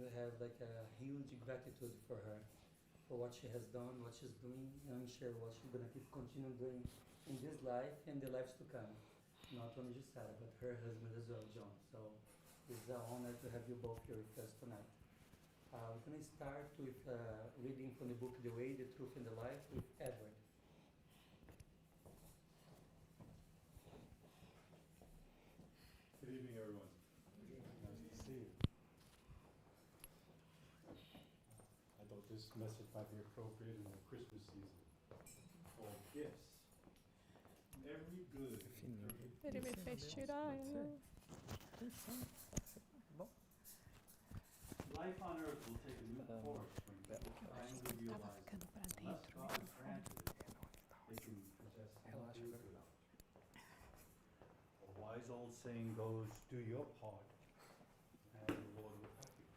do have like a huge gratitude for her, for what she has done, what she's doing, and I'm sure what she's gonna keep continue doing in this life and the lives to come. Not only Jussara, but her husband as well, John. So it's an honor to have you both here with us tonight. We're gonna start with reading from the book The Way, the Truth, and the Life with Edward. Good evening, everyone. Nice to see you. I thought this message might be appropriate in the Christmas season. For gifts. Every good. Ele me fez tirar, né? Life on earth will take a new course when people finally realize unless God granted it, they can possess nothing without. A wise old saying goes, do your part, and the Lord will help you.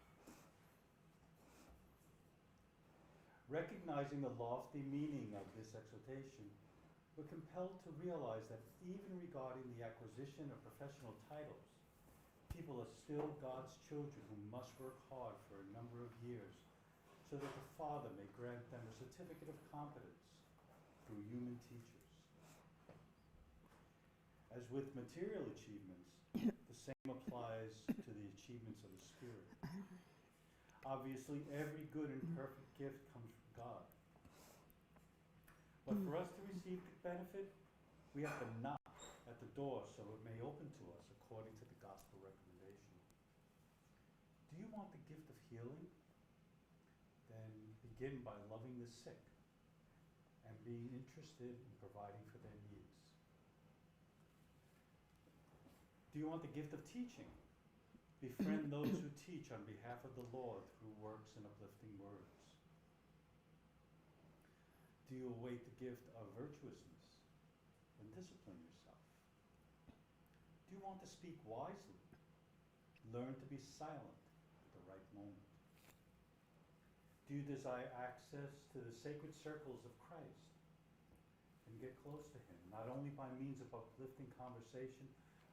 Recognizing the lofty meaning of this exhortation, we're compelled to realize that even regarding the acquisition of professional titles, people are still God's children who must work hard for a number of years so that the Father may grant them a certificate of competence through human teachers. As with material achievements, the same applies to the achievements of the Spirit. Obviously, every good and perfect gift comes from God. But for us to receive benefit, we have to knock at the door so it may open to us according to the gospel recommendation. Do you want the gift of healing? Then begin by loving the sick and being interested in providing for their needs. Do you want the gift of teaching? Befriend those who teach on behalf of the Lord through works and uplifting words. Do you await the gift of virtuousness? Then discipline yourself. Do you want to speak wisely? Learn to be silent at the right moment. Do you desire access to the sacred circles of Christ? And get close to him, not only by means of uplifting conversation,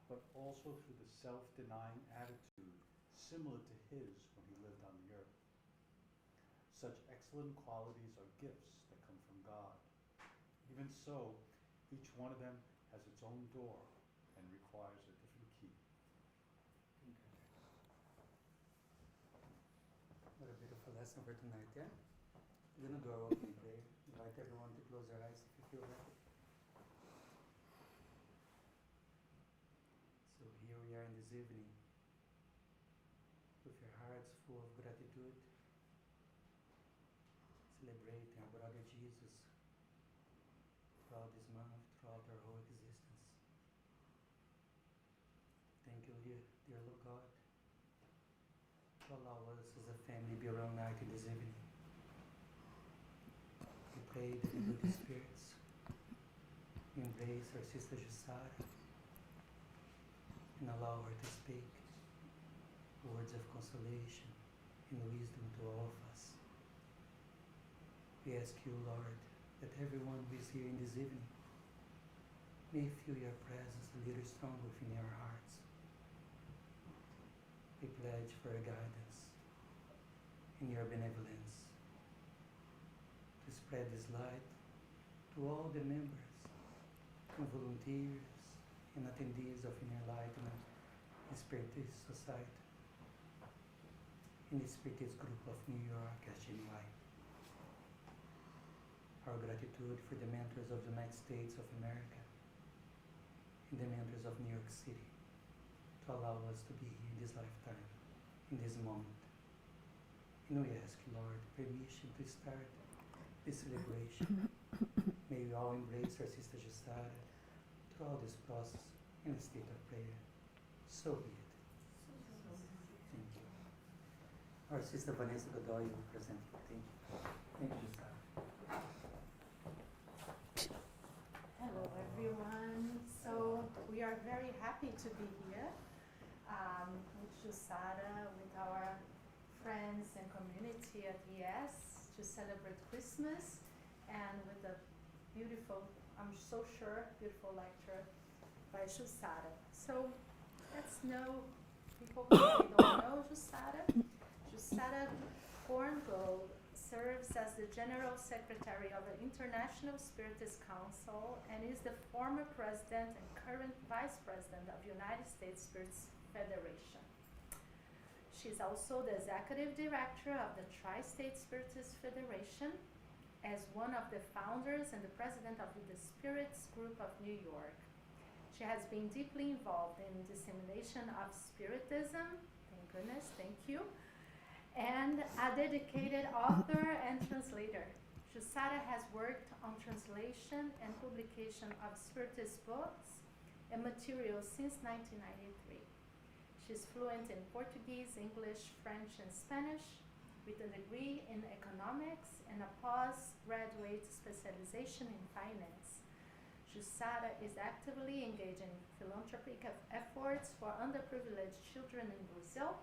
but also through the self-denying attitude similar to his when he lived on the earth. Such excellent qualities are gifts that come from God. Even so, each one of them has its own door and requires a different key. What a beautiful lesson for tonight, yeah? We're gonna do our opening prayer. Invite everyone to close their eyes if you feel ready. So here we are in this evening, with your hearts full of gratitude, celebrating our brother Jesus throughout this month, throughout our whole existence. Thank you, dear Lord God, to allow us as a family be around night in this evening. We pray that the good spirits embrace our sister Jussara and allow her to speak words of consolation and wisdom to all of us. We ask you, Lord, that everyone who is here in this evening may feel your presence a little strong within our hearts. We pledge for your guidance and your benevolence to spread this light to all the members and volunteers and attendees of Enlightenment Spiritist Society in the Spiritist group of New York as GNY. Our gratitude for the mentors of the United States of America and the mentors of New York City to allow us to be here in this lifetime, in this moment. And we ask, Lord, permission to start this celebration. May we all embrace our sister Jussara throughout this process in a state of prayer. So be it. Thank you. Our sister Vanessa Godoy will present you. Thank you. Thank you, Jussara. Hello, everyone. So we are very happy to be here with Jussara, with our friends and community at IESS to celebrate Christmas, and with the beautiful, I'm so sure, beautiful lecture by Jussara. So let's know people who don't know Jussara. Jussara Korngold serves as the General Secretary of the International Spiritist Council and is the former President and current Vice President of United States Spiritist Federation. She's also the Executive Director of the Tri-State Spiritist Federation, as one of the founders and the President of the Spirits Group of New York. She has been deeply involved in dissemination of Spiritism, thank goodness, thank you, and a dedicated author and translator. Jussara has worked on translation and publication of Spiritist books and materials since 1993. She's fluent in Portuguese, English, French, and Spanish, with a degree in economics and a postgraduate specialization in finance. Jussara is actively engaged in philanthropic efforts for underprivileged children in Brazil.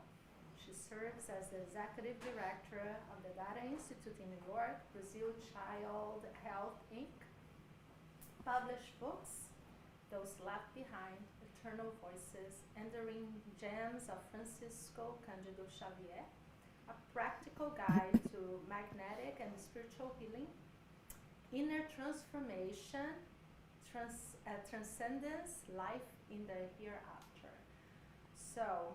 She serves as the Executive Director of the Data Institute in New York, Brazil Child Health Inc., published books, Those Left Behind, Eternal Voices, Enduring Gems of Francisco Cândido Xavier, a practical guide to magnetic and spiritual healing, inner transformation, transcendence, life in the hereafter. So,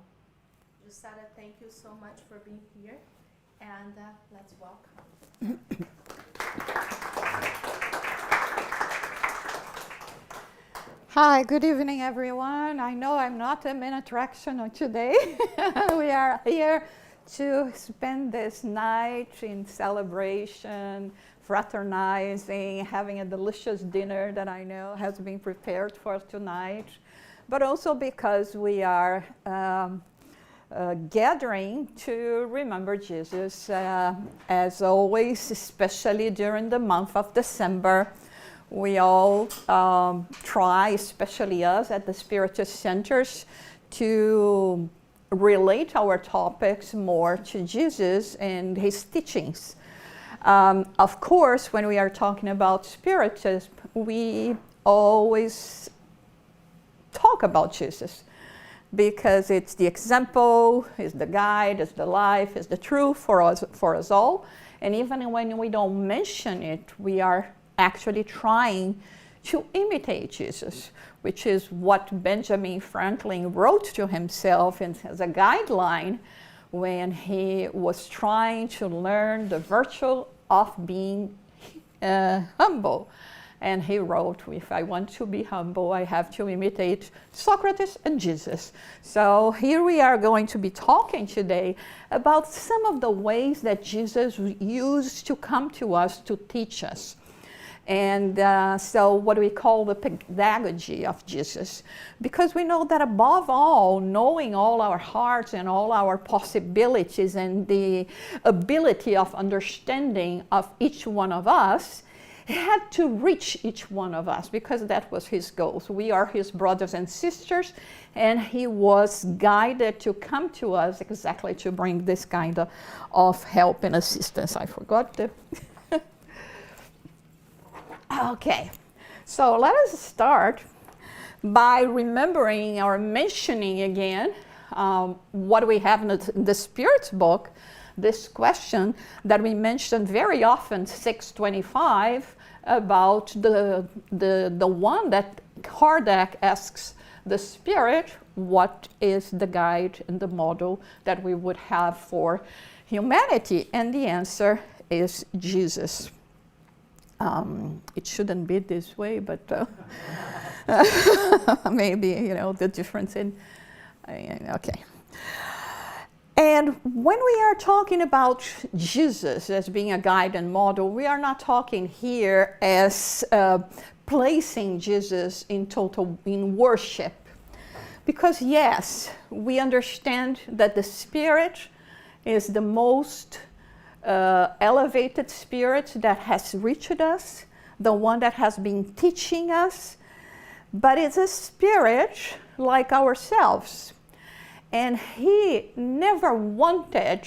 Jussara, thank you so much for being here, and let's welcome. Hi, good evening, everyone. I know I'm not the main attraction today. We are here to spend this night in celebration, fraternizing, having a delicious dinner that I know has been prepared for us tonight, but also because we are gathering to remember Jesus, as always, especially during the month of December. We all try, especially us at the Spiritist Centers, to relate our topics more to Jesus and his teachings. Of course, when we are talking about Spiritism, we always talk about Jesus because it's the example, it's the guide, it's the life, it's the truth for us all. And even when we don't mention it, we are actually trying to imitate Jesus, which is what Benjamin Franklin wrote to himself as a guideline when he was trying to learn the virtue of being humble. And he wrote, if I want to be humble, I have to imitate Socrates and Jesus. So here we are going to be talking today about some of the ways that Jesus used to come to us to teach us. And so what we call the pedagogy of Jesus, because we know that above all, knowing all our hearts and all our possibilities and the ability of understanding of each one of us, he had to reach each one of us because that was his goal. So we are his brothers and sisters, and he was guided to come to us exactly to bring this kind of help and assistance. I forgot the... Okay, so let us start by remembering or mentioning again what we have in the Spirit's book, this question that we mentioned very often, 625, about the one that Kardec asks the Spirit, what is the guide and the model that we would have for humanity? And the answer is Jesus. It shouldn't be this way, but maybe, the difference in, okay. And when we are talking about Jesus as being a guide and model, we are not talking here as placing Jesus in worship. Because yes, we understand that the Spirit is the most elevated Spirit that has reached us, the one that has been teaching us, but it's a Spirit like ourselves. And he never wanted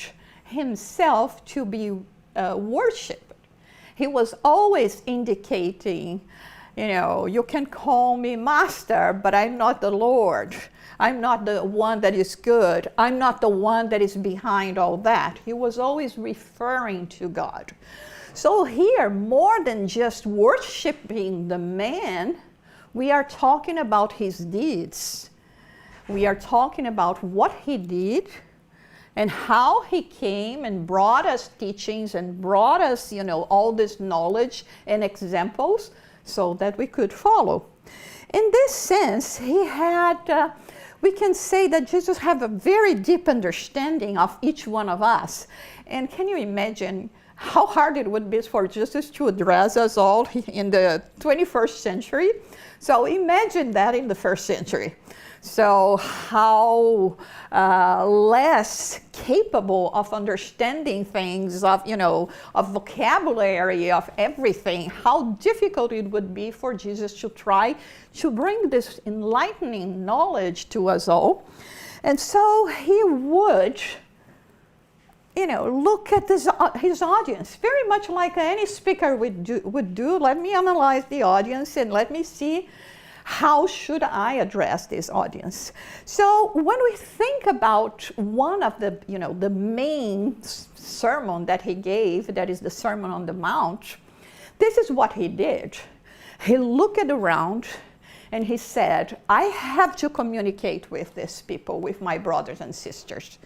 himself to be worshipped. He was always indicating, You can call me master, but I'm not the Lord. I'm not the one that is good. I'm not the one that is behind all that. He was always referring to God. So here, more than just worshiping the man, we are talking about his deeds. We are talking about what he did and how he came and brought us teachings and brought us, all this knowledge and examples so that we could follow. In this sense, he had, we can say that Jesus had a very deep understanding of each one of us. And can you imagine how hard it would be for Jesus to address us all in the 21st century? So imagine that in the first century. So how less capable of understanding things, of vocabulary, of everything, how difficult it would be for Jesus to try to bring this enlightening knowledge to us all. And so he would, look at his audience, very much like any speaker would do. Let me analyze the audience and let me see how should I address this audience. So when we think about one of the, the main sermon that he gave, that is the Sermon on the Mount, this is what he did. He looked around and he said, I have to communicate with these people, with my brothers and sisters.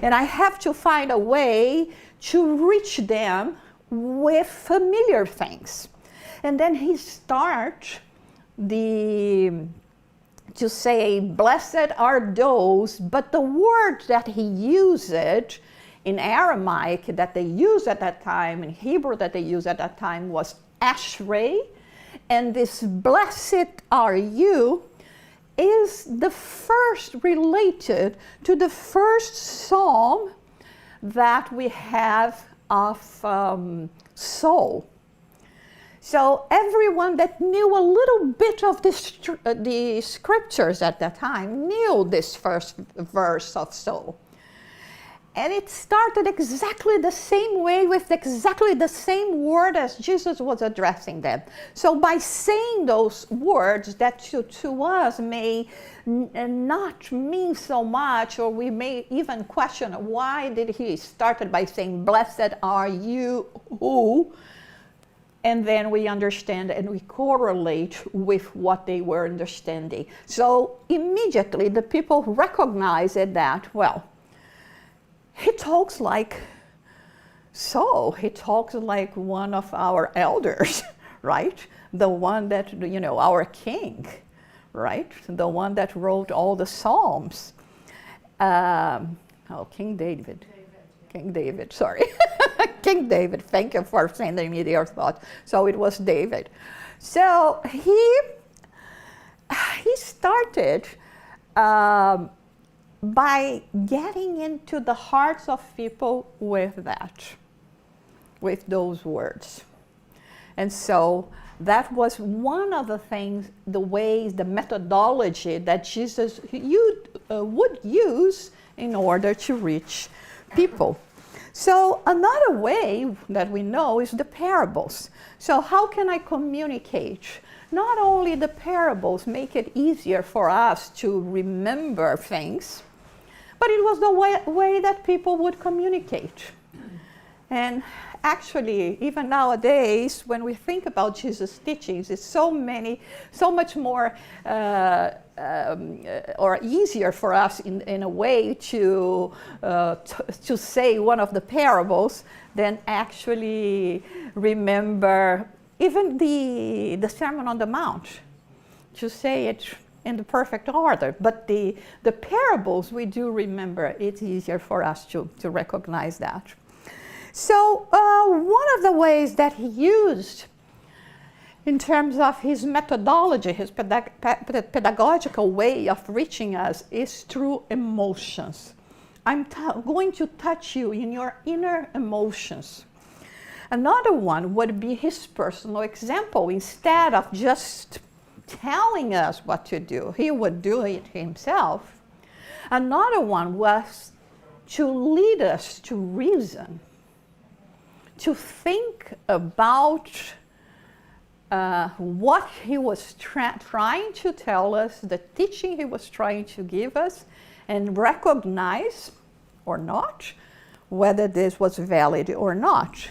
And I have to find a way to reach them with familiar things. And then he starts to say, blessed are those, but the word that he used in Aramaic that they used at that time, in Hebrew that they used at that time, was ashrei. And this blessed are you is the first related to the first psalm that we have of soul. So everyone that knew a little bit of the scriptures at that time knew this first verse of soul. And it started exactly the same way with exactly the same word as Jesus was addressing them. So by saying those words that to us may not mean so much, or we may even question why did he start by saying, blessed are you who, and then we understand and we correlate with what they were understanding. So immediately the people recognized that, well, he talks like so. He talks like one of our elders, right? The one that, our king, right? The one that wrote all the Psalms. King David. King David, sorry. King David, thank you for sending me your thought. So it was David. So he started by getting into the hearts of people with those words. And so that was one of the things, the ways, the methodology that Jesus would use in order to reach people. So another way that we know is the parables. So how can I communicate? Not only the parables make it easier for us to remember things, but it was the way that people would communicate. And actually, even nowadays, when we think about Jesus' teachings, it's so much more or easier for us in a way to say one of the parables than actually remember even the Sermon on the Mount, to say it in the perfect order. But the parables we do remember. It's easier for us to recognize that. So one of the ways that he used in terms of his methodology, his pedagogical way of reaching us, is through emotions. I'm going to touch you in your inner emotions. Another one would be his personal example. Instead of just telling us what to do, he would do it himself. Another one was to lead us to reason, to think about what he was trying to tell us, the teaching he was trying to give us, and recognize or not whether this was valid or not.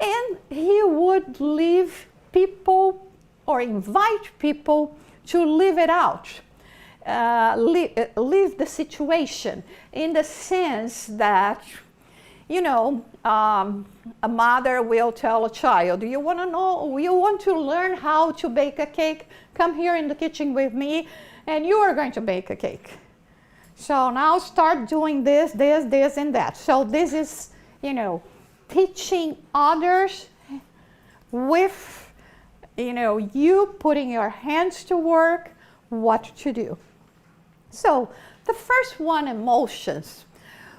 And he would leave people or invite people to live it out, leave the situation, in the sense that, you know, a mother will tell a child, you want to learn how to bake a cake? Come here in the kitchen with me, and you are going to bake a cake. So now start doing this, and that. So this is, you know, teaching others with, you know, you putting your hands to work, what to do. So the first one, emotions.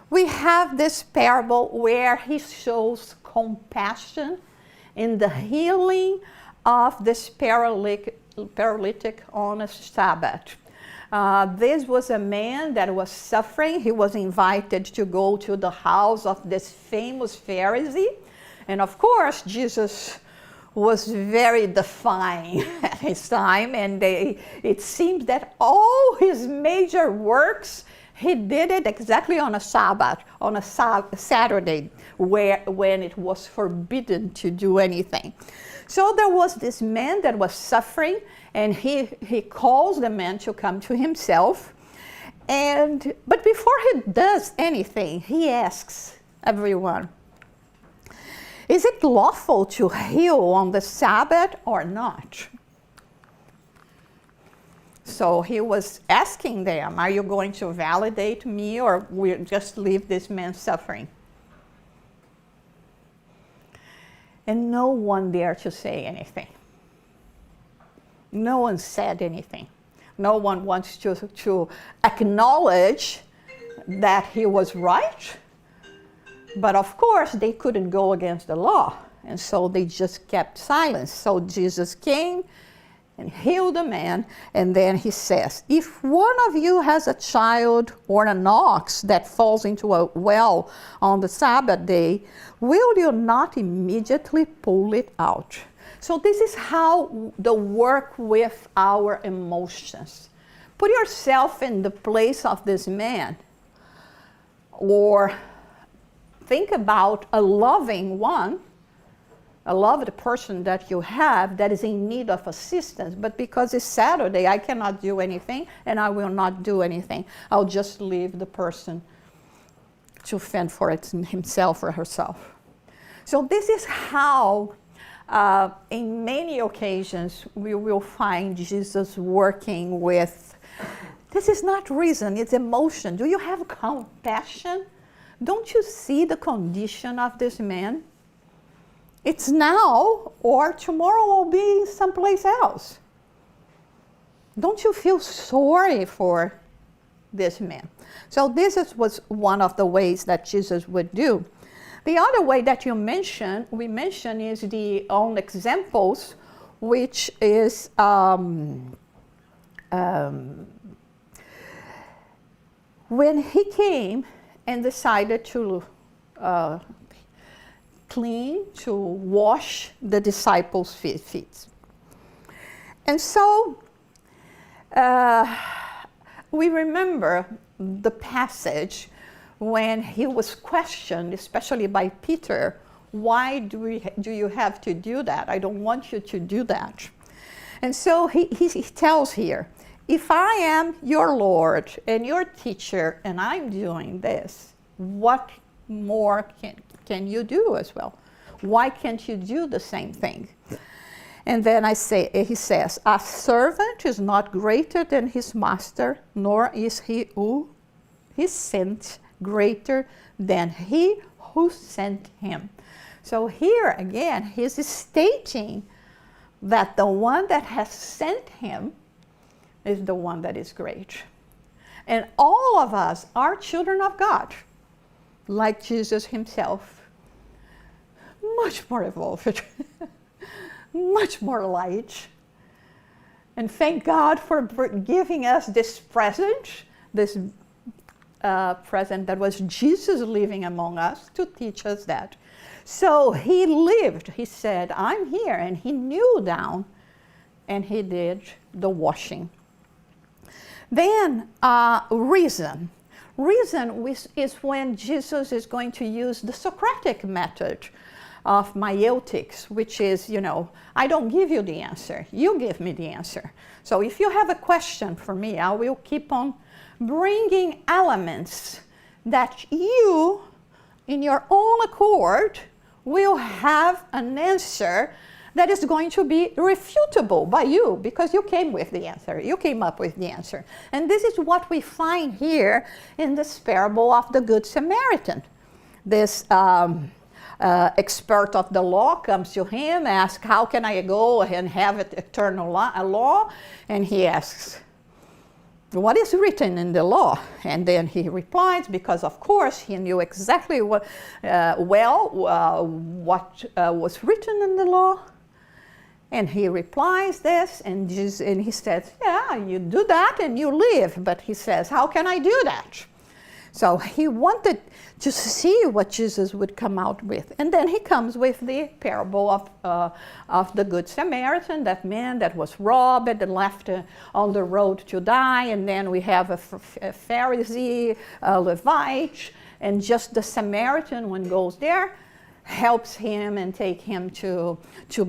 We have this parable where he shows compassion in the healing of this paralytic on a Sabbath. This was a man that was suffering. He was invited to go to the house of this famous Pharisee. And of course, Jesus was very defying at his time. And it seems that all his major works, he did it exactly on a Sabbath, on a Saturday, when it was forbidden to do anything. So there was this man that was suffering, and he calls the man to come to himself. But before he does anything, he asks everyone, is it lawful to heal on the Sabbath or not? So he was asking them, are you going to validate me, or we'll just leave this man suffering? And no one dared to say anything. No one said anything. No one wants to acknowledge that he was right. But of course, they couldn't go against the law. And so they just kept silence. So Jesus came and healed the man. And then he says, if one of you has a child or an ox that falls into a well on the Sabbath day, will you not immediately pull it out? So this is how the work with our emotions. Put yourself in the place of this man, or think about a loving one, a loved person that you have that is in need of assistance, but because it's Saturday, I cannot do anything, and I will not do anything. I'll just leave the person to fend for it himself or herself. So this is how, in many occasions, we will find Jesus working with, this is not reason, it's emotion. Do you have compassion? Don't you see the condition of this man? It's now, or tomorrow will be someplace else. Don't you feel sorry for this man? So this was one of the ways that Jesus would do. The other way that we mention is the own examples, which is when he came and decided to to wash the disciples' feet. And so we remember the passage when he was questioned, especially by Peter, why do you have to do that? I don't want you to do that. And so he tells here, if I am your Lord and your teacher and I'm doing this, what more can you do as well? Why can't you do the same thing? And then he says, a servant is not greater than his master, nor is he who is sent greater than he who sent him. So here again, he's stating that the one that has sent him is the one that is great. And all of us are children of God, like Jesus himself. Much more evolved, much more light. And thank God for giving us this present, this present, that was Jesus living among us to teach us that. So he lived, he said, I'm here, and he kneeled down and he did the washing. Then reason. Reason is when Jesus is going to use the Socratic method of maietics, which is, I don't give you the answer, you give me the answer. So if you have a question for me, I will keep on bringing elements that you, in your own accord, will have an answer that is going to be refutable by you, because you came with the answer, you came up with the answer. And this is what we find here in this parable of the Good Samaritan. This expert of the law comes to him, asks, how can I go and have eternal law? And he asks, what is written in the law? And then he replies, because of course he knew exactly what was written in the law. And he replies this, and he says, yeah, you do that and you live. But he says, how can I do that? So he wanted to see what Jesus would come out with. And then he comes with the parable of the Good Samaritan, that man that was robbed and left on the road to die. And then we have a Pharisee, a Levite, and just the Samaritan, when goes there, helps him and take him to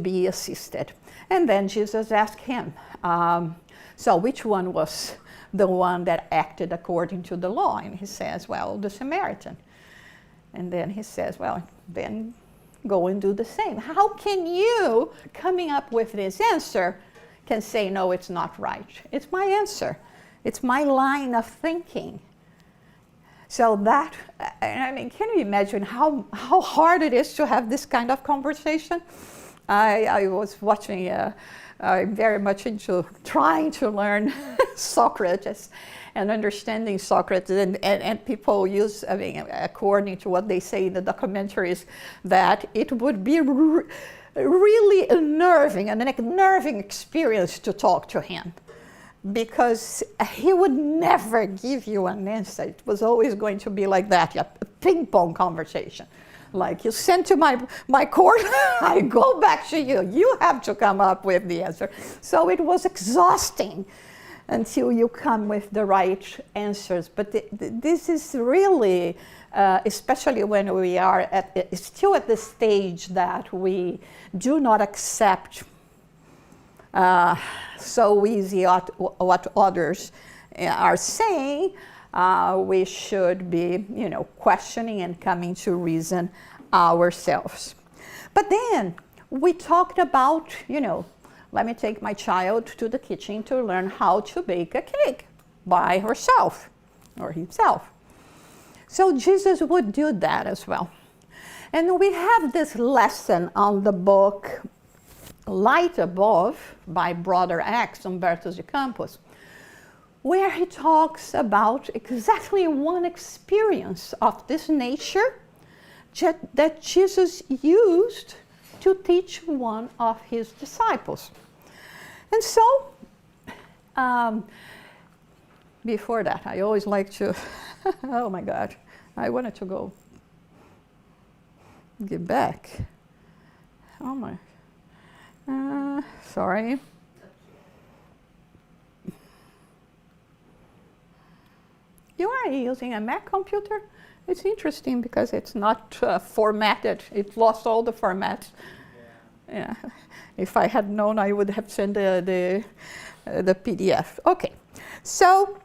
be assisted. And then Jesus asked him, so which one was the one that acted according to the law? And he says, well, the Samaritan. And then he says, well, then go and do the same. How can you, coming up with this answer, can say, no, it's not right? It's my answer. It's my line of thinking. So that, I mean, can you imagine how hard it is to have this kind of conversation? I was watching, I'm very much into trying to learn Socrates and understanding Socrates, and people use, I mean, according to what they say in the documentaries, that it would be really unnerving, an unnerving experience to talk to him, because he would never give you an answer. It was always going to be like that, a ping-pong conversation. Like, you send to my court, I go back to you. You have to come up with the answer. So it was exhausting until you come with the right answers. But this is really, especially when we are still at the stage that we do not accept so easy what others are saying, we should be, questioning and coming to reason ourselves. But then we talked about, let me take my child to the kitchen to learn how to bake a cake by herself or himself. So Jesus would do that as well. And we have this lesson on the book Light Above by Brother X, Humberto de Campos, where he talks about exactly one experience of this nature that Jesus used to teach one of his disciples. And so, before that, I always like to, oh my God, I wanted to go get back. Oh my, sorry. You are using a Mac computer? It's interesting because it's not formatted. It lost all the formats. Yeah. If I had known, I would have sent the PDF. Okay. So,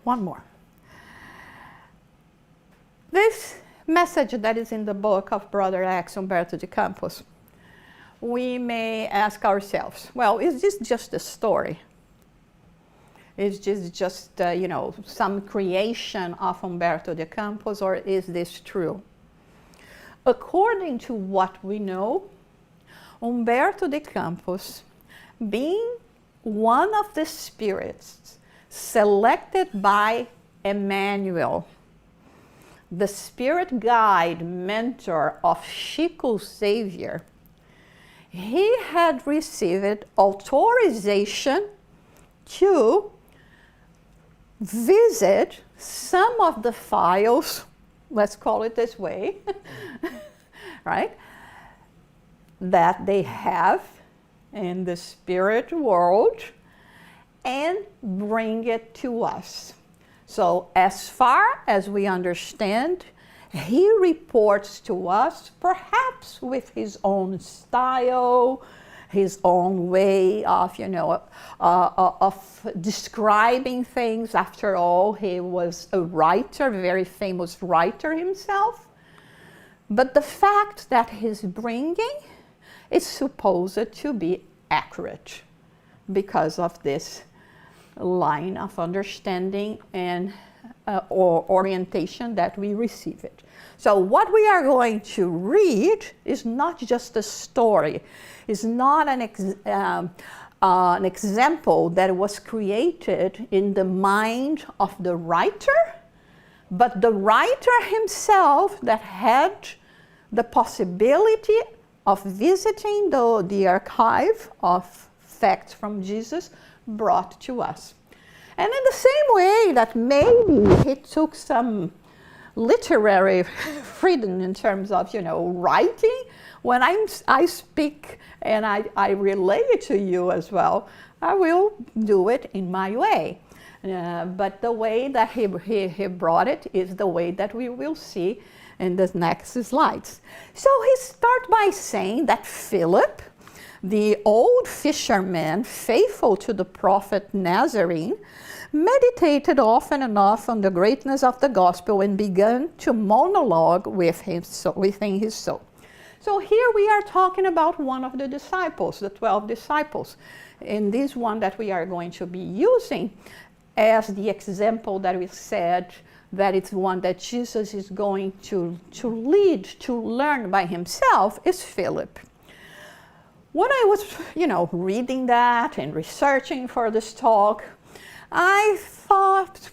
one more. This message that is in the book of Brother X, Humberto de Campos, we may ask ourselves, well, is this just a story? Is this just, some creation of Humberto de Campos, or is this true? According to what we know, Humberto de Campos, being one of the spirits selected by Emmanuel, the spirit guide mentor of Chico Xavier, he had received authorization to visit some of the files, let's call it this way, right, that they have in the spirit world and bring it to us. So as far as we understand, he reports to us, perhaps with his own style, his own way of, of describing things. After all, he was a writer, very famous writer himself. But the fact that he's bringing is supposed to be accurate because of this line of understanding and or orientation that we receive it. So what we are going to read is not just a story. It's not an example that was created in the mind of the writer, but the writer himself that had the possibility of visiting the archive of facts from Jesus brought to us. And in the same way that maybe he took some literary freedom in terms of, writing, when I speak and I relay it to you as well, I will do it in my way. But the way that he brought it is the way that we will see in the next slides. So he starts by saying that Philip, the old fisherman, faithful to the prophet Nazarene, meditated often enough on the greatness of the gospel and began to monologue within his soul. So here we are talking about one of the disciples, the 12 disciples. And this one that we are going to be using as the example that we said that it's one that Jesus is going to lead, to learn by himself, is Philip. When I was, reading that and researching for this talk, I thought,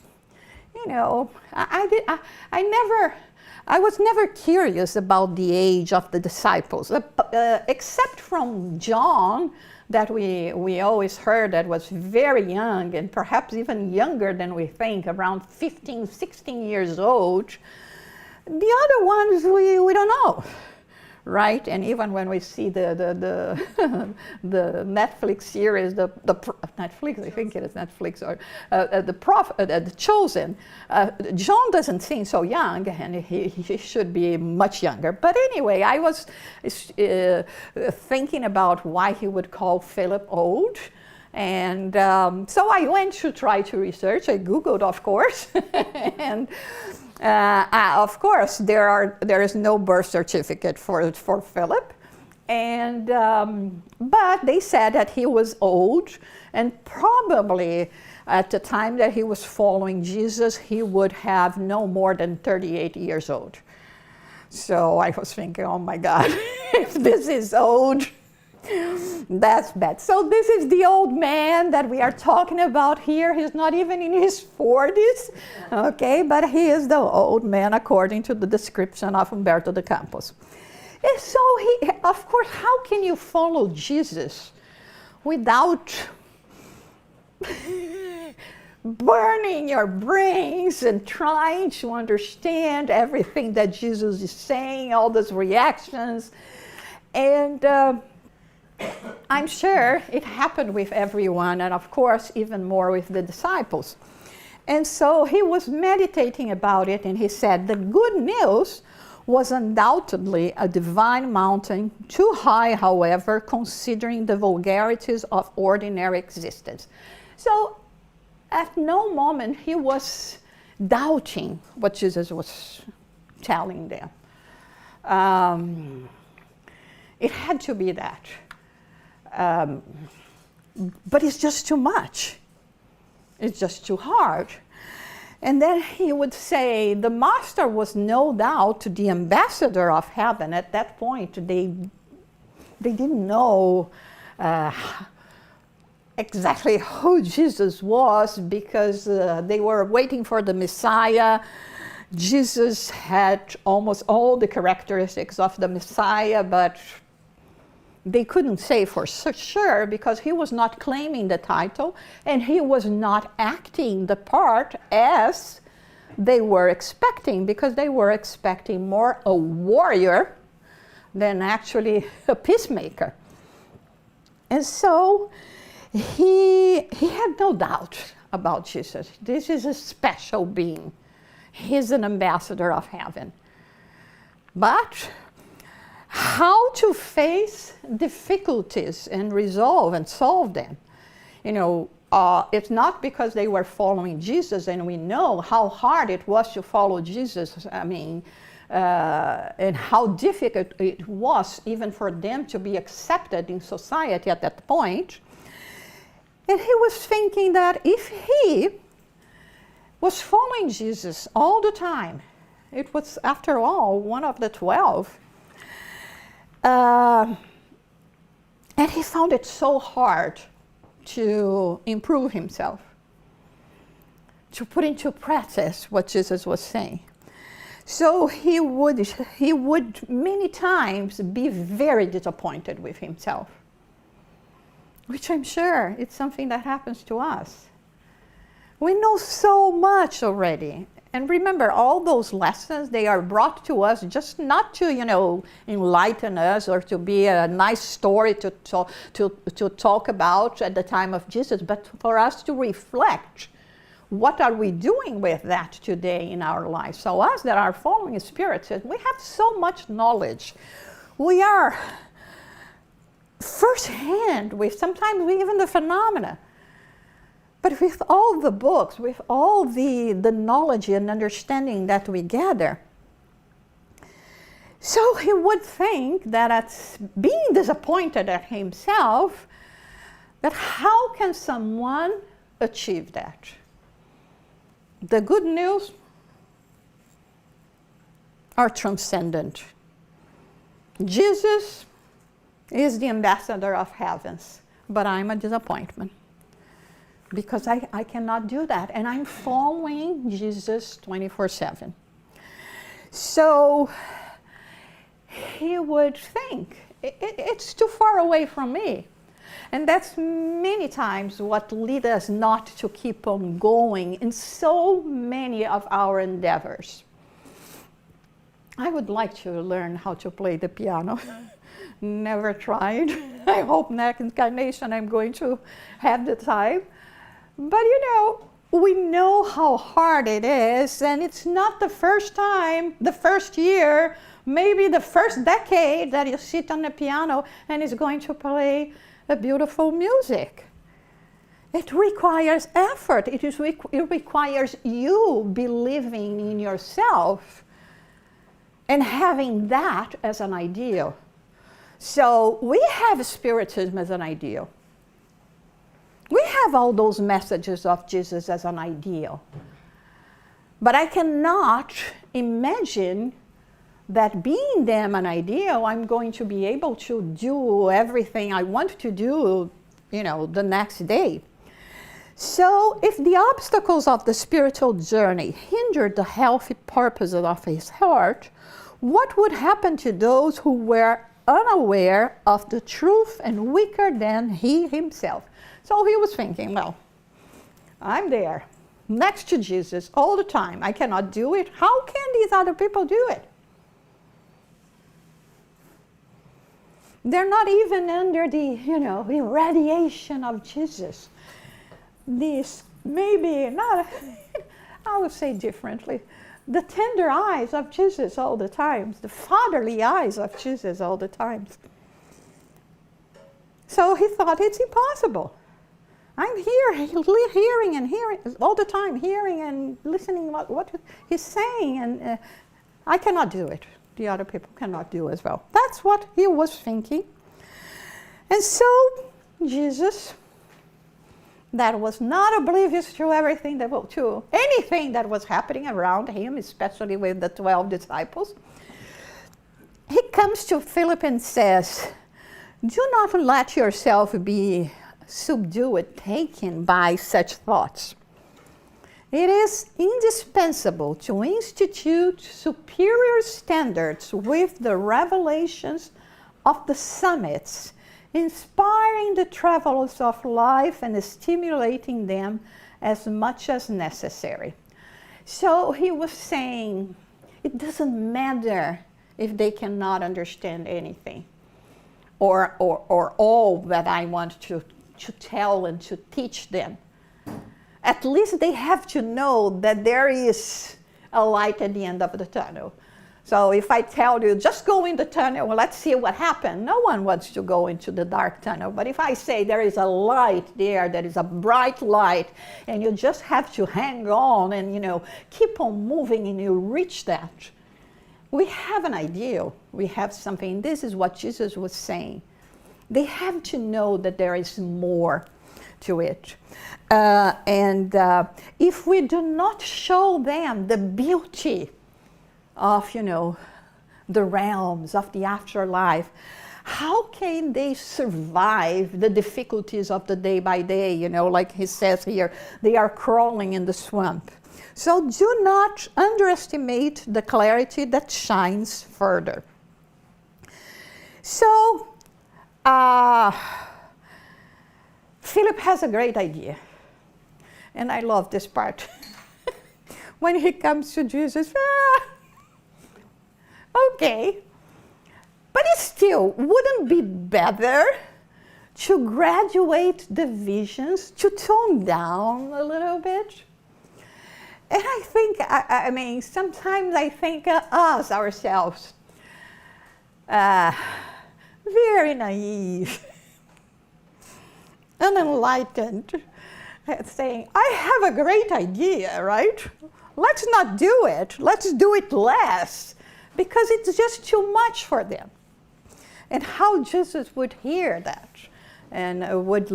I was never curious about the age of the disciples, except from John, that we always heard that was very young and perhaps even younger than we think, around 15, 16 years old. The other ones we don't know, right? And even when we see the Netflix series, Netflix, I think it is Netflix, or the Chosen, John doesn't seem so young, and he should be much younger. But anyway, I was thinking about why he would call Philip old. And so I went to try to research. I Googled, of course, and of course there is no birth certificate for Philip, and but they said that he was old, and probably at the time that he was following Jesus, he would have no more than 38 years old. So I was thinking, oh my God, if this is old, that's bad. So this is the old man that we are talking about here. He's not even in his 40s, okay, but he is the old man according to the description of Humberto de Campos. And so of course, how can you follow Jesus without burning your brains and trying to understand everything that Jesus is saying, all those reactions? And I'm sure it happened with everyone, and of course even more with the disciples. And so he was meditating about it, and he said, the good news was undoubtedly a divine mountain, too high, however, considering the vulgarities of ordinary existence. So at no moment he was doubting what Jesus was telling them. It had to be that. But it's just too much. It's just too hard. And then he would say, the master was no doubt the ambassador of heaven. At that point, they didn't know exactly who Jesus was, because they were waiting for the Messiah. Jesus had almost all the characteristics of the Messiah, but they couldn't say for sure because he was not claiming the title and he was not acting the part as they were expecting, because they were expecting more a warrior than actually a peacemaker. And so he had no doubt about Jesus. This is a special being. He's an ambassador of heaven. But how to face difficulties and resolve and solve them? It's not because they were following Jesus, and we know how hard it was to follow Jesus. And how difficult it was even for them to be accepted in society at that point. And he was thinking that if he was following Jesus all the time, it was, after all, one of the 12, and he found it so hard to improve himself, to put into practice what Jesus was saying. So he would many times be very disappointed with himself, which I'm sure it's something that happens to us. We know so much already. And remember, all those lessons, they are brought to us just not to, enlighten us or to be a nice story to talk about at the time of Jesus, but for us to reflect. What are we doing with that today in our lives? So us that are following Spiritists, we have so much knowledge. We are firsthand with sometimes even the phenomena. But with all the books, with all the knowledge and understanding that we gather, so he would think that at being disappointed at himself, that how can someone achieve that? The good news are transcendent. Jesus is the ambassador of heavens, but I'm a disappointment because I cannot do that, and I'm following Jesus 24/7. So he would think, it's too far away from me. And that's many times what leads us not to keep on going in so many of our endeavors. I would like to learn how to play the piano. Never tried. I hope next incarnation I'm going to have the time. But we know how hard it is, and it's not the first time, the first year, maybe the first decade that you sit on the piano and is going to play a beautiful music. It requires effort. It requires you believing in yourself and having that as an ideal. So we have Spiritism as an ideal. We have all those messages of Jesus as an ideal. But I cannot imagine that being them an ideal, I'm going to be able to do everything I want to do, the next day. So if the obstacles of the spiritual journey hindered the healthy purposes of his heart, what would happen to those who were unaware of the truth and weaker than he himself? So he was thinking, well, I'm there next to Jesus all the time. I cannot do it. How can these other people do it? They're not even under the, irradiation of Jesus. This maybe not, I would say differently, the tender eyes of Jesus all the time, the fatherly eyes of Jesus all the time. So he thought it's impossible. I'm here, hearing and hearing all the time, hearing and listening what he's saying, and I cannot do it. The other people cannot do as well. That's what he was thinking. And so Jesus, that was not oblivious to everything, to anything that was happening around him, especially with the 12 disciples, he comes to Philip and says, do not let yourself be subdued, taken by such thoughts. It is indispensable to institute superior standards with the revelations of the summits, inspiring the travelers of life and stimulating them as much as necessary. So he was saying, it doesn't matter if they cannot understand anything, or all that I want to tell and to teach them. At least they have to know that there is a light at the end of the tunnel. So if I tell you, just go in the tunnel, well, let's see what happens. No one wants to go into the dark tunnel. But if I say there is a light there, that is a bright light, and you just have to hang on and, keep on moving and you reach that, we have an ideal. We have something. This is what Jesus was saying. They have to know that there is more to it. If we do not show them the beauty of, the realms of the afterlife, how can they survive the difficulties of the day by day? Like he says here, they are crawling in the swamp. So do not underestimate the clarity that shines further. So Philip has a great idea. And I love this part. When he comes to Jesus, okay. But it still wouldn't be better to graduate the visions, to tone down a little bit. And I think, sometimes I think us, ourselves, very naive, unenlightened, saying, I have a great idea, right? Let's not do it. Let's do it less, because it's just too much for them. And how Jesus would hear that and would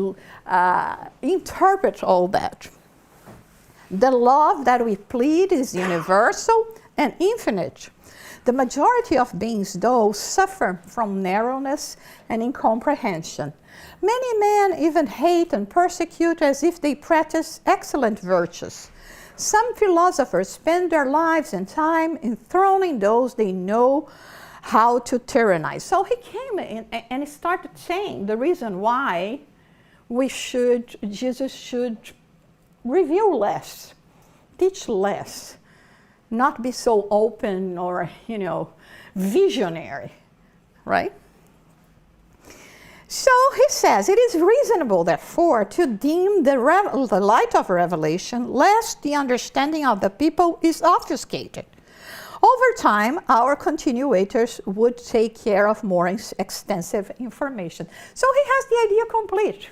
interpret all that. The love that we plead is universal and infinite. The majority of beings, though, suffer from narrowness and incomprehension. Many men even hate and persecute as if they practice excellent virtues. Some philosophers spend their lives and time enthroning those they know how to tyrannize. So he came in and started saying the reason why Jesus should reveal less, teach less, not be so open or, visionary, right? So he says, it is reasonable, therefore, to deem the light of revelation, lest the understanding of the people is obfuscated. Over time, our continuators would take care of more extensive information. So he has the idea complete.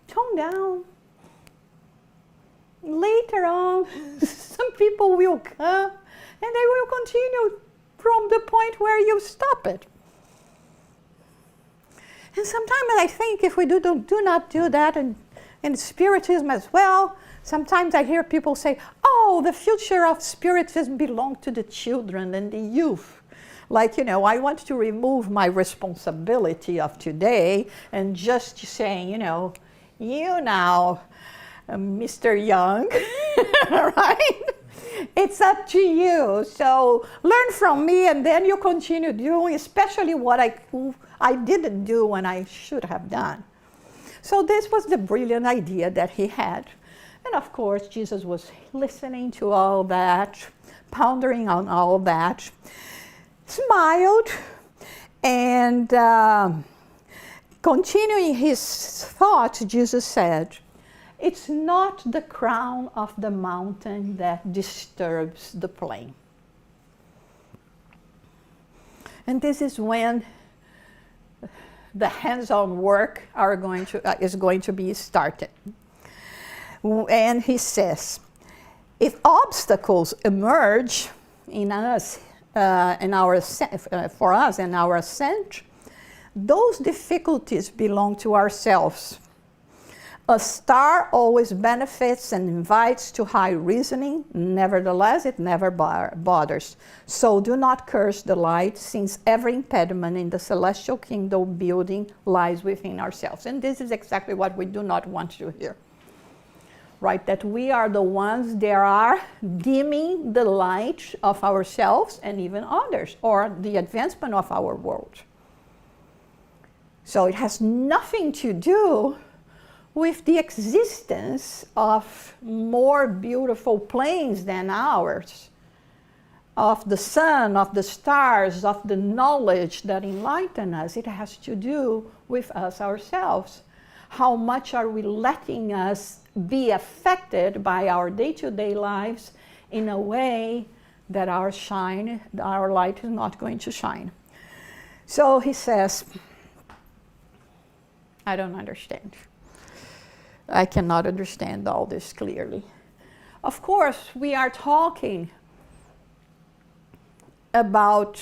Tone down. Later on, some people will come and they will continue from the point where you stop it. And sometimes I think if we do not do that in Spiritism as well, sometimes I hear people say, oh, the future of Spiritism belongs to the children and the youth. Like, I want to remove my responsibility of today and just saying, you now, Mr. Young, right? It's up to you. So learn from me and then you continue doing, especially what I didn't do when I should have done. So this was the brilliant idea that he had. And of course, Jesus was listening to all that, pondering on all that, smiled, and continuing his thought, Jesus said, it's not the crown of the mountain that disturbs the plain. And this is when the hands-on work is going to be started. And he says, if obstacles emerge in us, for us in our ascent, those difficulties belong to ourselves. A star always benefits and invites to high reasoning. Nevertheless, it never bothers. So do not curse the light, since every impediment in the celestial kingdom building lies within ourselves. And this is exactly what we do not want to hear. Right? That we are the ones that are dimming the light of ourselves and even others, or the advancement of our world. So it has nothing to do with the existence of more beautiful planes than ours, of the sun, of the stars, of the knowledge that enlighten us. It has to do with us ourselves. How much are we letting us be affected by our day-to-day lives in a way that our light is not going to shine? So he says, I don't understand. I cannot understand all this clearly. Of course, we are talking about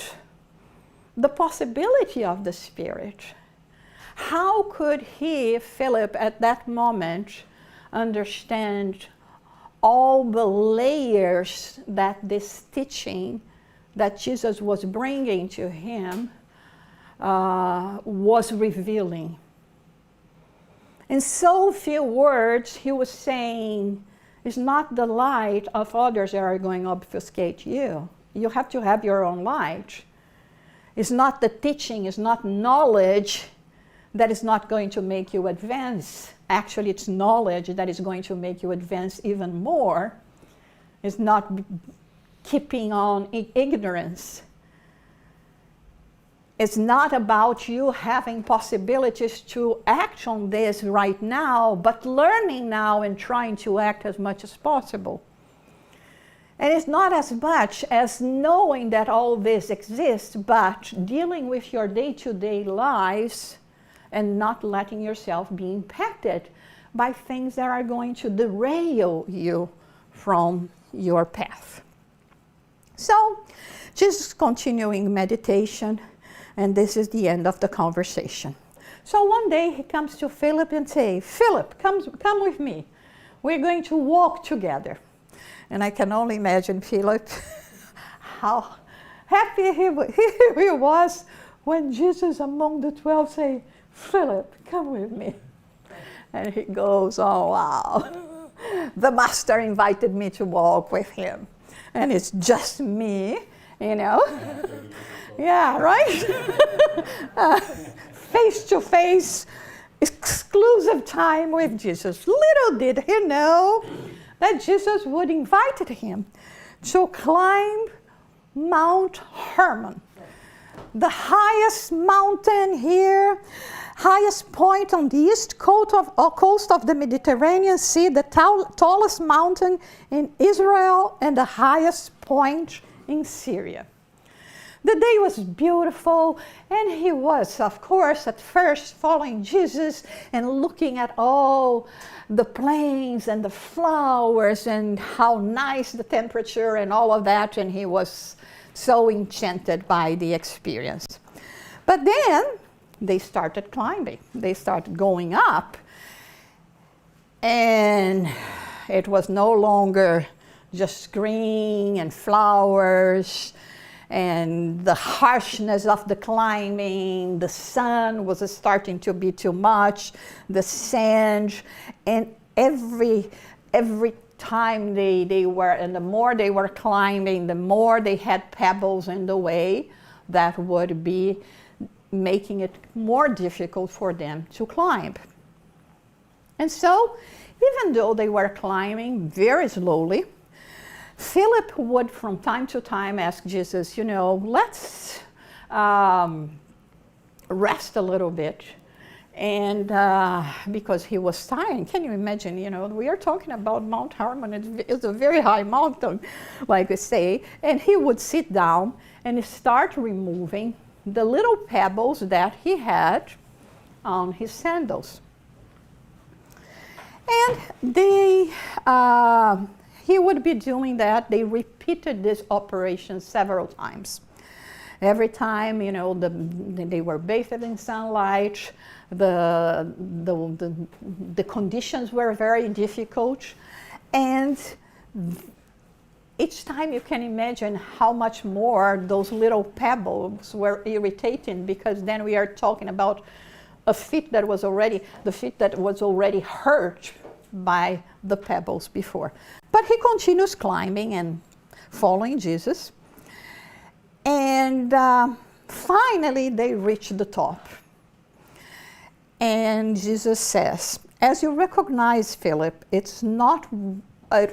the possibility of the Spirit. How could he, Philip, at that moment, understand all the layers that this teaching that Jesus was bringing to him was revealing? In so few words, he was saying, it's not the light of others that are going to obfuscate you. You have to have your own light. It's not the teaching, it's not knowledge that is not going to make you advance. Actually, it's knowledge that is going to make you advance even more. It's not keeping on ignorance. It's not about you having possibilities to act on this right now, but learning now and trying to act as much as possible. And it's not as much as knowing that all this exists, but dealing with your day-to-day lives and not letting yourself be impacted by things that are going to derail you from your path. So, just continuing meditation, and this is the end of the conversation. So one day he comes to Philip and says, Philip, come with me. We're going to walk together. And I can only imagine Philip, how happy he was when Jesus among the 12 said, Philip, come with me. And he goes, oh, wow. The master invited me to walk with him. And it's just me, you know. Yeah, right? Face to face, exclusive time with Jesus. Little did he know that Jesus would invite him to climb Mount Hermon, the highest mountain here, highest point on the east coast of the Mediterranean Sea, the tallest mountain in Israel, and the highest point in Syria. The day was beautiful, and he was, of course, at first following Jesus and looking at all the plains and the flowers and how nice the temperature and all of that, and he was so enchanted by the experience. But then they started climbing. They started going up, and it was no longer just green and flowers and the harshness of the climbing. The sun was starting to be too much, the sand, and every time they were, and the more they were climbing, the more they had pebbles in the way that would be making it more difficult for them to climb. And so, even though they were climbing very slowly, Philip would from time to time ask Jesus, let's rest a little bit. And because he was tired. Can you imagine, we are talking about Mount Hermon. It's a very high mountain, like we say. And he would sit down and start removing the little pebbles that he had on his sandals. And he would be doing that. They repeated this operation several times. Every time, they were bathed in sunlight, the conditions were very difficult, and each time you can imagine how much more those little pebbles were irritating, because then we are talking about the feet that was already hurt by the pebbles before. But he continues climbing and following Jesus. And finally, they reach the top. And Jesus says, as you recognize, Philip, it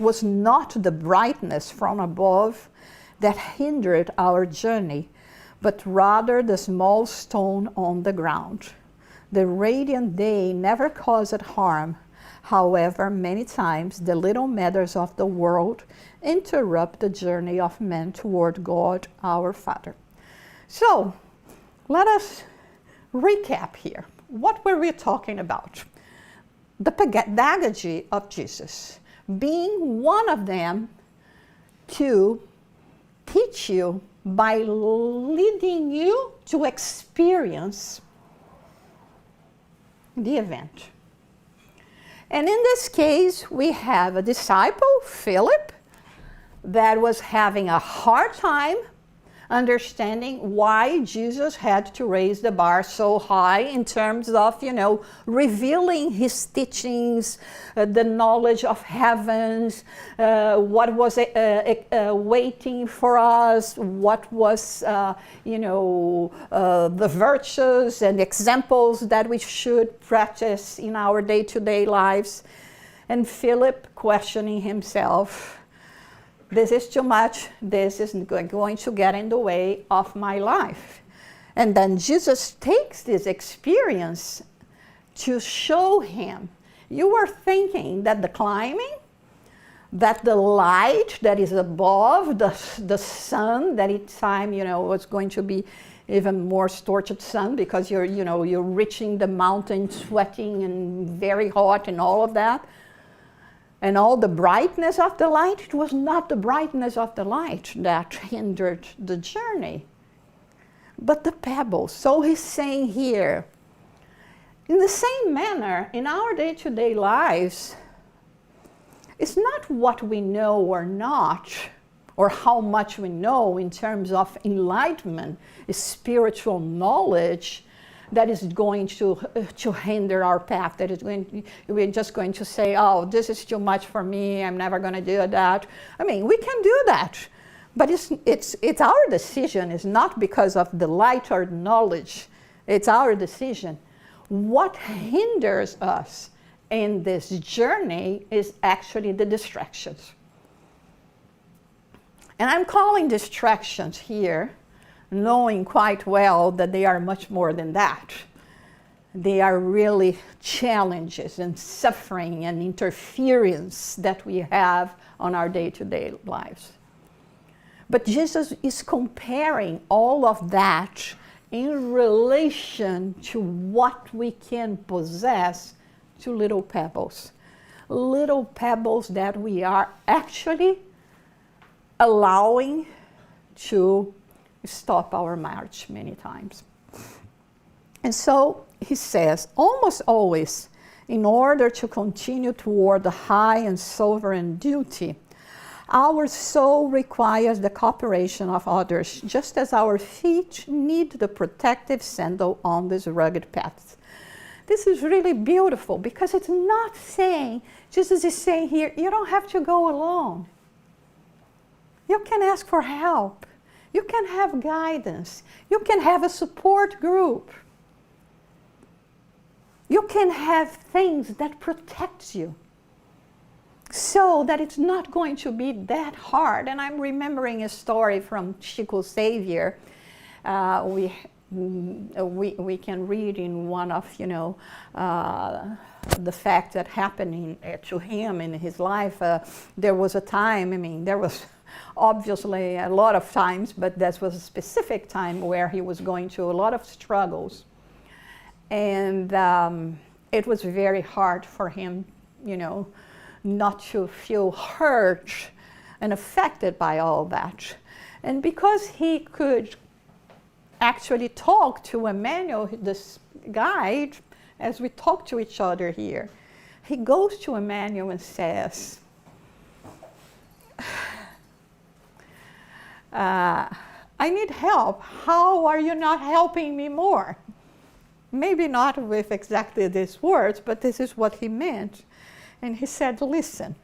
was not the brightness from above that hindered our journey, but rather the small stone on the ground. The radiant day never caused harm. However, many times the little matters of the world interrupt the journey of man toward God, our Father. So, let us recap here. What were we talking about? The pedagogy of Jesus, being one of them to teach you by leading you to experience the event. And in this case, we have a disciple, Philip, that was having a hard time understanding why Jesus had to raise the bar so high in terms of, revealing his teachings, the knowledge of heavens, what was waiting for us, what was, the virtues and examples that we should practice in our day-to-day lives. And Philip questioning himself, this is too much, this is going to get in the way of my life. And then Jesus takes this experience to show him, you were thinking that the climbing, that the light that is above the sun, that each time, was going to be even more scorched sun because you're reaching the mountain, sweating and very hot and all of that. And all the brightness of the light, it was not the brightness of the light that hindered the journey, but the pebbles. So he's saying here, in the same manner, in our day-to-day lives, it's not what we know or not, or how much we know in terms of enlightenment, spiritual knowledge, that is going to hinder our path, we're just going to say, oh, this is too much for me, I'm never going to do that. I mean, we can do that, but it's our decision. It's not because of the light or knowledge. It's our decision. What hinders us in this journey is actually the distractions. And I'm calling distractions here, knowing quite well that they are much more than that. They are really challenges and suffering and interference that we have on our day-to-day lives. But Jesus is comparing all of that in relation to what we can possess to little pebbles that we are actually allowing to stop our march many times. And so he says, almost always, in order to continue toward the high and sovereign duty, our soul requires the cooperation of others, just as our feet need the protective sandal on this rugged path. This is really beautiful because it's not saying, Jesus is saying here, you don't have to go alone. You can ask for help. You can have guidance. You can have a support group. You can have things that protect you so that it's not going to be that hard. And I'm remembering a story from Chico Xavier. We can read in one of, the fact that happened to him in his life. There was a time, there was obviously a lot of times, but that was a specific time where he was going through a lot of struggles. And it was very hard for him, not to feel hurt and affected by all that. And because he could actually talk to Emmanuel, this guide, as we talk to each other here, he goes to Emmanuel and says, I need help. How are you not helping me more? Maybe not with exactly these words, but this is what he meant. And he said, listen,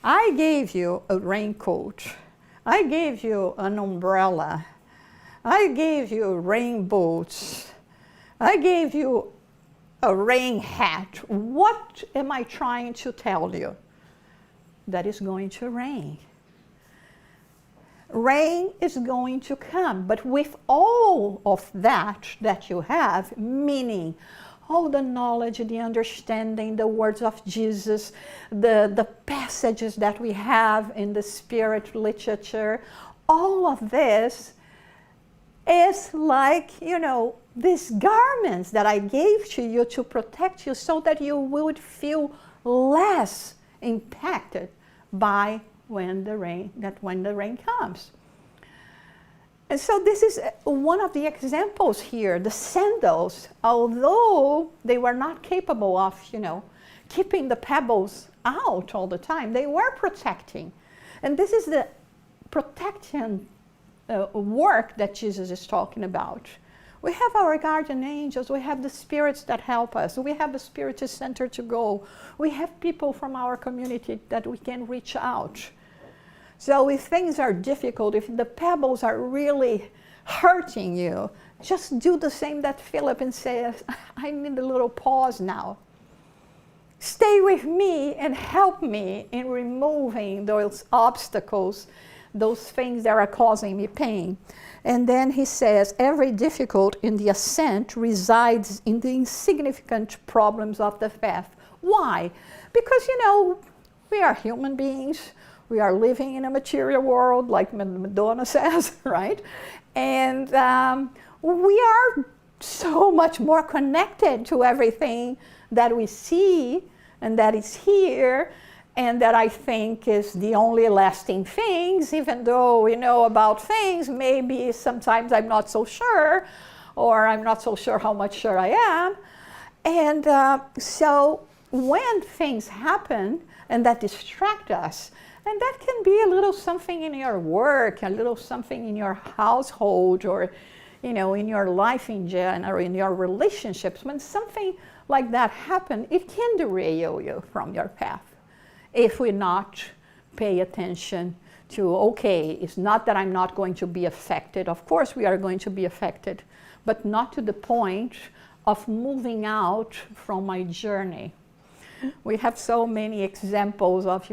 I gave you a raincoat. I gave you an umbrella. I gave you rain boots. I gave you a rain hat, what am I trying to tell you? That it's going to rain. Rain is going to come, but with all of that you have, meaning all the knowledge, the understanding, the words of Jesus, the passages that we have in the spirit literature, all of this is like, these garments that I gave to you to protect you so that you would feel less impacted by when the rain comes. And so this is one of the examples here. The sandals, although they were not capable of, keeping the pebbles out all the time, they were protecting. And this is the protection work that Jesus is talking about. We have our guardian angels, we have the spirits that help us, we have a Spiritist center to go, we have people from our community that we can reach out. So if things are difficult, if the pebbles are really hurting you, just do the same that Philip and say, I need a little pause now. Stay with me and help me in removing those obstacles, those things that are causing me pain. And then he says, every difficulty in the ascent resides in the insignificant problems of the path. Why? Because, we are human beings. We are living in a material world, like Madonna says, right? And we are so much more connected to everything that we see and that is here, and that I think is the only lasting things, even though we know about things, maybe sometimes I'm not so sure, or I'm not so sure how much sure I am. And so when things happen and that distract us, and that can be a little something in your work, a little something in your household, or in your life in general, or in your relationships, when something like that happens, it can derail you from your path. If we not pay attention to, okay, it's not that I'm not going to be affected. Of course we are going to be affected, but not to the point of moving out from my journey. We have so many examples of,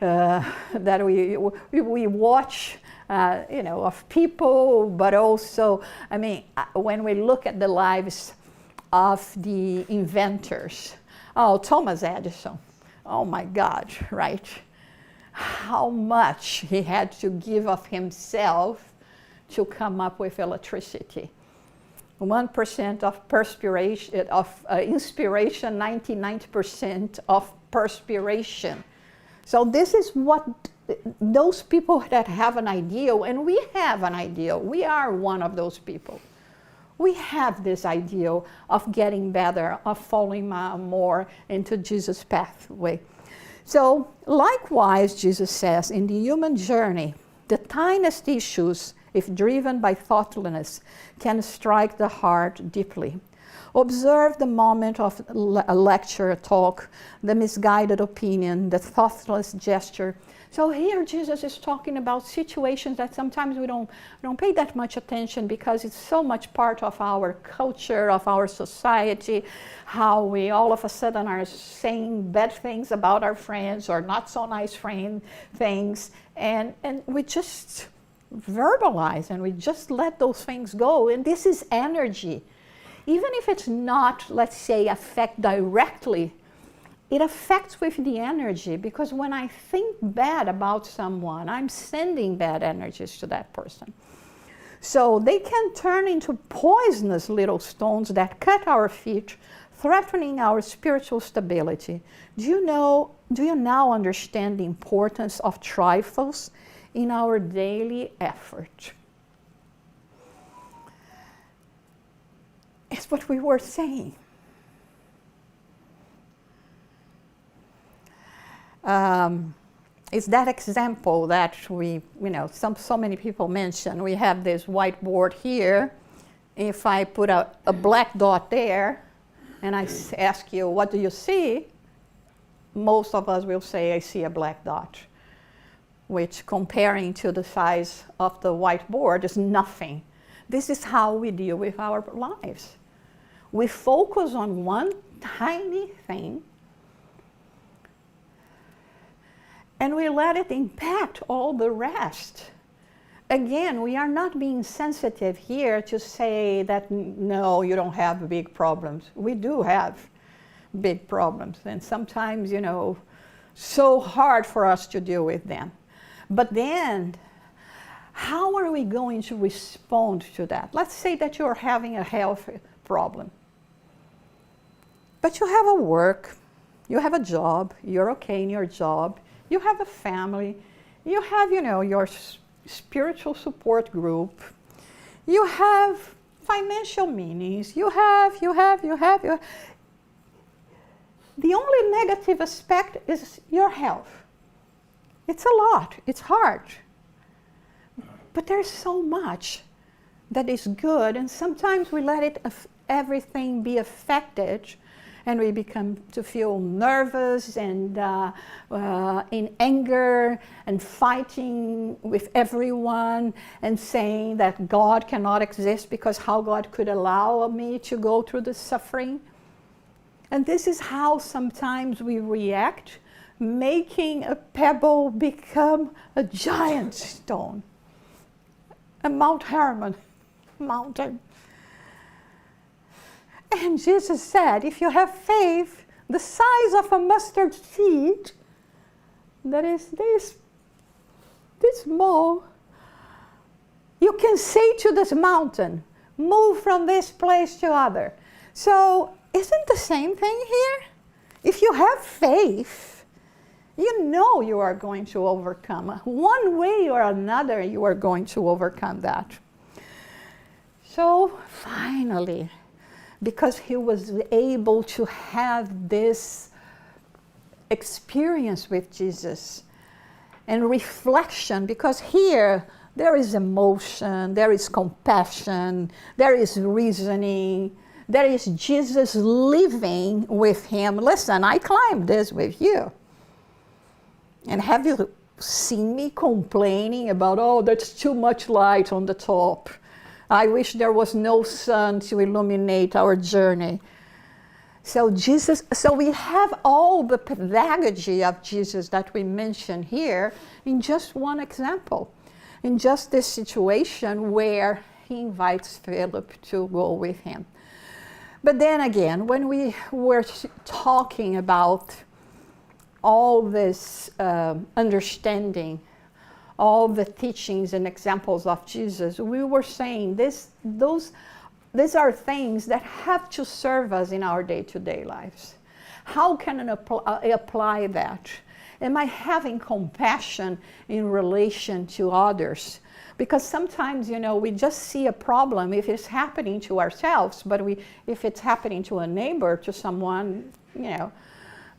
that we watch, of people, but also, when we look at the lives of the inventors. Oh, Thomas Edison. Oh my God, right? How much he had to give of himself to come up with electricity. 1% of perspiration, inspiration, 99% of perspiration. So this is what those people that have an ideal, and we have an ideal, we are one of those people. We have this ideal of getting better, of falling more into Jesus' pathway. So likewise, Jesus says, in the human journey, the tiniest issues, if driven by thoughtlessness, can strike the heart deeply. Observe the moment of a lecture, a talk, the misguided opinion, the thoughtless gesture. So here Jesus is talking about situations that sometimes we don't pay that much attention because it's so much part of our culture, of our society, how we all of a sudden are saying bad things about our friends or not so nice things, and we just verbalize and we just let those things go. And this is energy. Even if it's not, let's say, affect directly, it affects with the energy, because when I think bad about someone, I'm sending bad energies to that person. So they can turn into poisonous little stones that cut our feet, threatening our spiritual stability. Do you now understand the importance of trifles in our daily effort? It's what we were saying. It's that example that so many people mention. We have this whiteboard here. If I put a black dot there and I ask you, what do you see? Most of us will say, I see a black dot, which comparing to the size of the whiteboard is nothing. This is how we deal with our lives. We focus on one tiny thing and we let it impact all the rest. Again, we are not being sensitive here to say that, no, you don't have big problems. We do have big problems, and sometimes, so hard for us to deal with them. But then, how are we going to respond to that? Let's say that you're having a health problem. But you have a work, you have a job, you're okay in your job, you have a family, you have, your spiritual support group, you have financial means, you have. The only negative aspect is your health. It's a lot, it's hard. But there's so much that is good, and sometimes we let everything be affected, and we become to feel nervous and in anger and fighting with everyone and saying that God cannot exist because how God could allow me to go through the suffering. And this is how sometimes we react, making a pebble become a giant stone, a Mount Hermon mountain. And Jesus said, if you have faith the size of a mustard seed, that is this small, you can say to this mountain, move from this place to other. So isn't the same thing here? If you have faith, you know you are going to overcome. One way or another, you are going to overcome that. So finally, because he was able to have this experience with Jesus and reflection, because here there is emotion, there is compassion, there is reasoning, there is Jesus living with him. Listen, I climbed this with you. And have you seen me complaining about, oh, there's too much light on the top? I wish there was no sun to illuminate our journey. So we have all the pedagogy of Jesus that we mentioned here in just one example, in just this situation where he invites Philip to go with him. But then again, when we were talking about all this understanding, all the teachings and examples of Jesus, we were saying these are things that have to serve us in our day-to-day lives. How can I apply that? Am I having compassion in relation to others? Because sometimes, we just see a problem if it's happening to ourselves, but if it's happening to a neighbor, to someone,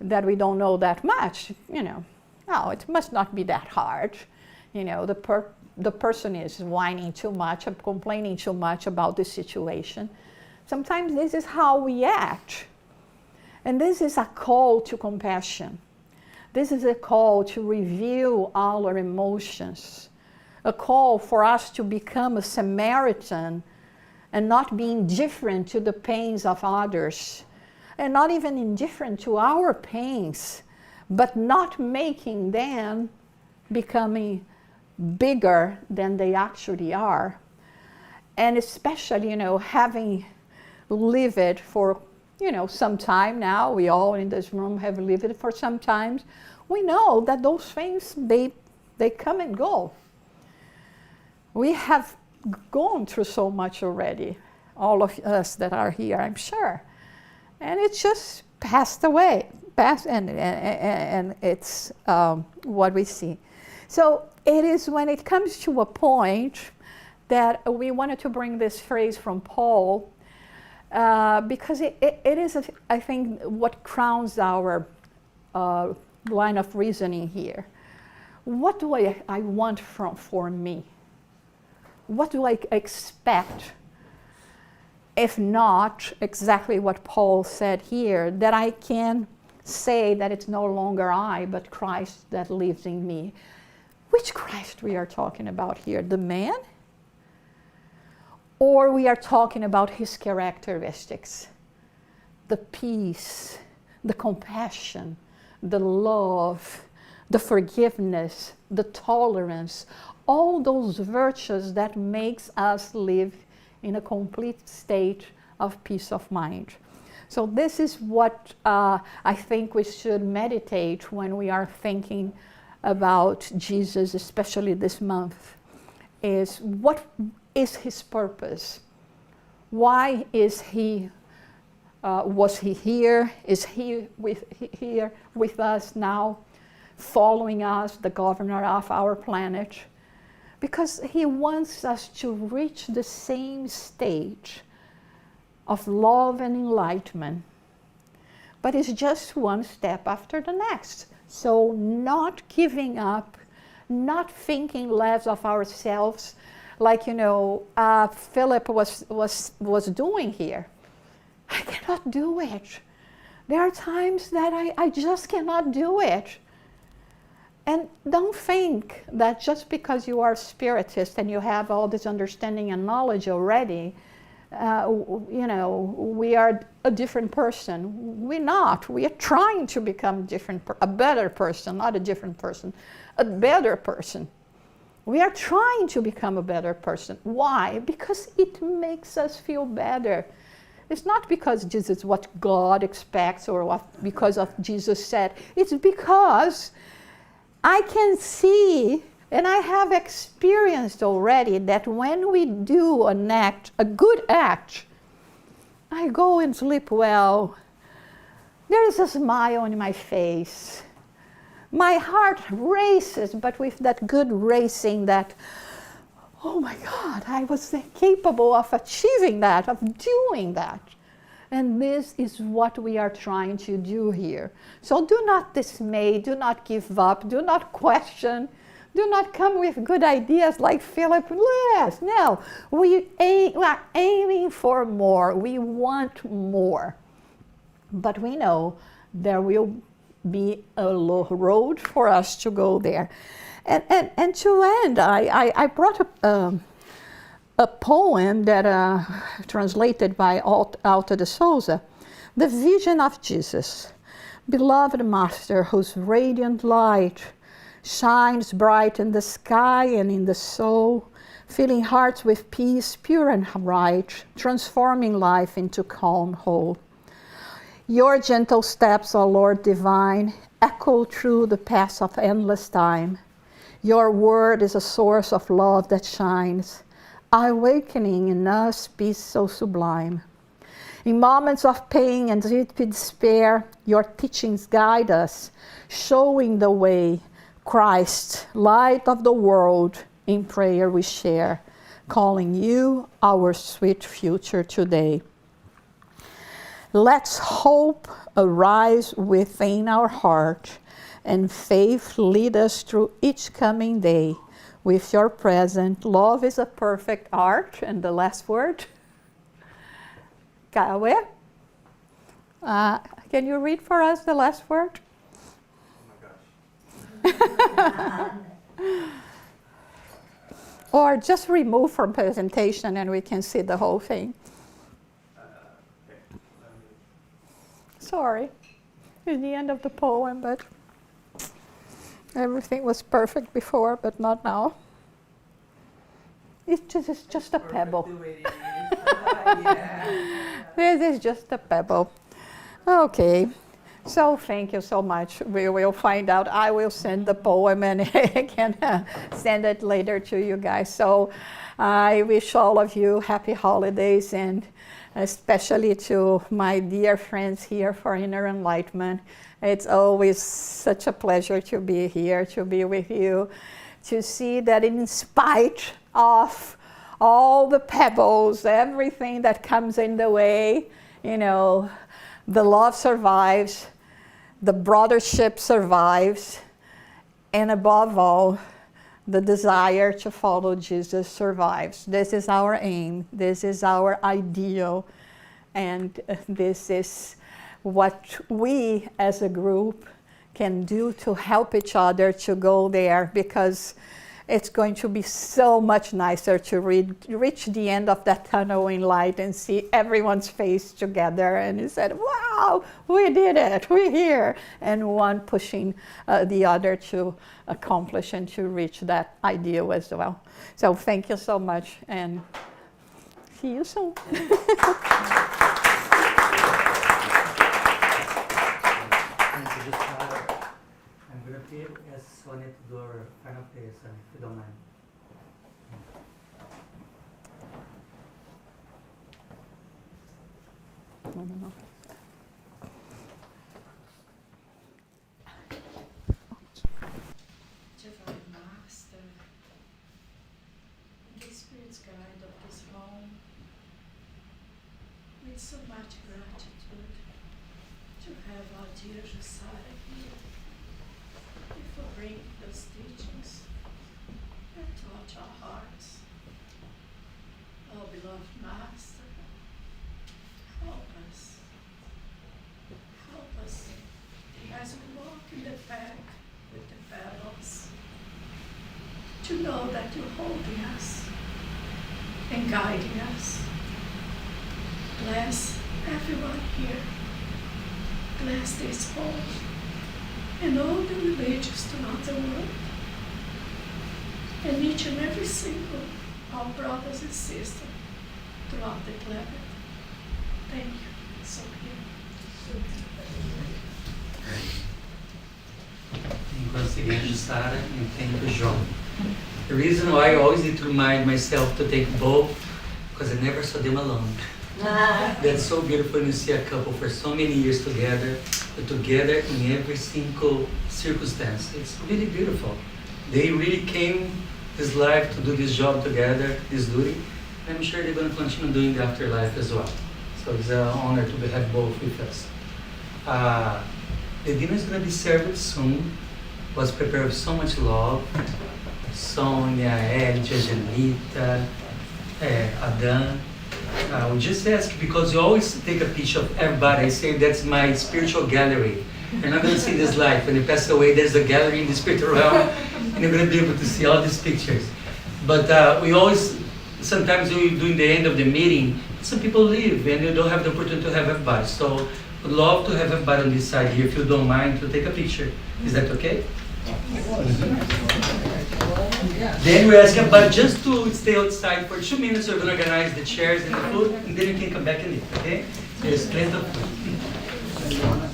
that we don't know that much, oh, it must not be that hard. The person is whining too much, complaining too much about the situation. Sometimes this is how we act. And this is a call to compassion. This is a call to review our emotions. A call for us to become a Samaritan and not be indifferent to the pains of others. And not even indifferent to our pains, but not making them becoming bigger than they actually are. And especially, having lived it for, some time now, we all in this room have lived it for some time, we know that those things, they come and go. We have gone through so much already, all of us that are here, I'm sure. And it just passed away, and it's what we see. So it is when it comes to a point that we wanted to bring this phrase from Paul, because it is, I think, what crowns our line of reasoning here. What do I want for me? What do I expect? If not exactly what Paul said here, that I can say that it's no longer I, but Christ that lives in me. Which Christ we are talking about here? The man? Or we are talking about his characteristics? the peace, the compassion, the love, the forgiveness, the tolerance, all those virtues that makes us live in a complete state of peace of mind. So this is what I think we should meditate when we are thinking about Jesus, especially this month, is what is his purpose? Why is he, was he here? Is he here with us now, following us, the governor of our planet? Because he wants us to reach the same stage of love and enlightenment. But it's just one step after the next. So not giving up, not thinking less of ourselves, like, Philip was doing here. I cannot do it. There are times that I just cannot do it. And don't think that just because you are a Spiritist and you have all this understanding and knowledge already, we are a different person. We're not. We are trying to become a better person, not a different person, a better person. We are trying to become a better person. Why? Because it makes us feel better. It's not because this is what God expects or because of Jesus said. It's because I can see and I have experienced already that when we do an act, a good act, I go and sleep well. There is a smile on my face. My heart races, but with that good racing that, oh my God, I was capable of achieving that, of doing that. And this is what we are trying to do here. So do not dismay, do not give up, do not question, do not come with good ideas like Philip. Yes, no, we are aiming for more. We want more. But we know there will be a road for us to go there. And to end, I brought a poem that translated by Alta de Souza, The Vision of Jesus. Beloved Master, whose radiant light shines bright in the sky and in the soul, filling hearts with peace pure and right, transforming life into calm whole. Your gentle steps, O Lord divine, echo through the paths of endless time. Your word is a source of love that shines, awakening in us peace so sublime. In moments of pain and deep despair, your teachings guide us, showing the way. Christ, light of the world, in prayer we share, calling you our sweet future today. Let's hope arise within our heart, and faith lead us through each coming day. With your presence, love is a perfect art. And the last word, Kawe. Can you read for us the last word? Or just remove from presentation and we can see the whole thing. Sorry, it's the end of the poem, but everything was perfect before, but not now. It's just a pebble. This is just a pebble. Okay. So thank you so much. We will find out. I will send the poem and I can send it later to you guys. So I wish all of you happy holidays, and especially to my dear friends here for Inner Enlightenment. It's always such a pleasure to be here, to be with you, to see that in spite of all the pebbles, everything that comes in the way, the love survives, the brothership survives, and above all, the desire to follow Jesus survives. This is our aim, this is our ideal, and this is what we as a group can do to help each other to go there, because it's going to be so much nicer to reach the end of that tunnel in light and see everyone's face together. And he said, wow, we did it, we're here. And one pushing the other to accomplish and to reach that ideal as well. So thank you so much, and see you soon. Thank you, Jussara. I'm going to ask Sonia to do our final prayer, Sonia, if you don't mind. No. Divine Master, the Spirit's guide of this home, with so much gratitude to have our dear Jussara here, and for bringing those teachings that touch our hearts. Oh, beloved Master, help us as we walk in the path with the battles, to know that you're holding us and guiding us. Bless everyone here. Bless this home and all the religions throughout the world, and each and every single our brothers and sisters throughout the planet. Thank you. So here. Thank you once again, Jussara, and thank you, João. The reason why I always need to remind myself to take both, because I never saw them alone. That's so beautiful when you see a couple for so many years together, but together in every single circumstance. It's really beautiful. They really came this life to do this job together, this duty. I'm sure they're going to continue doing the afterlife as well. So it's an honor to have both with us. The dinner is going to be served soon. Was prepared with so much love. Sonia, Elja, Janita, Adam. We just ask, because you always take a picture of everybody. I say that's my spiritual gallery. You're not going to see this life. When you pass away, there's a gallery in the spiritual realm, and you're going to be able to see all these pictures. But we always, sometimes we do in the end of the meeting, some people leave, and you don't have the opportunity to have everybody. So we'd love to have everybody on this side here, if you don't mind, to take a picture. Is that okay? Then we ask everybody just to stay outside for 2 minutes. We're going to organize the chairs and the food, and then you can come back and eat, okay? There's plenty of food.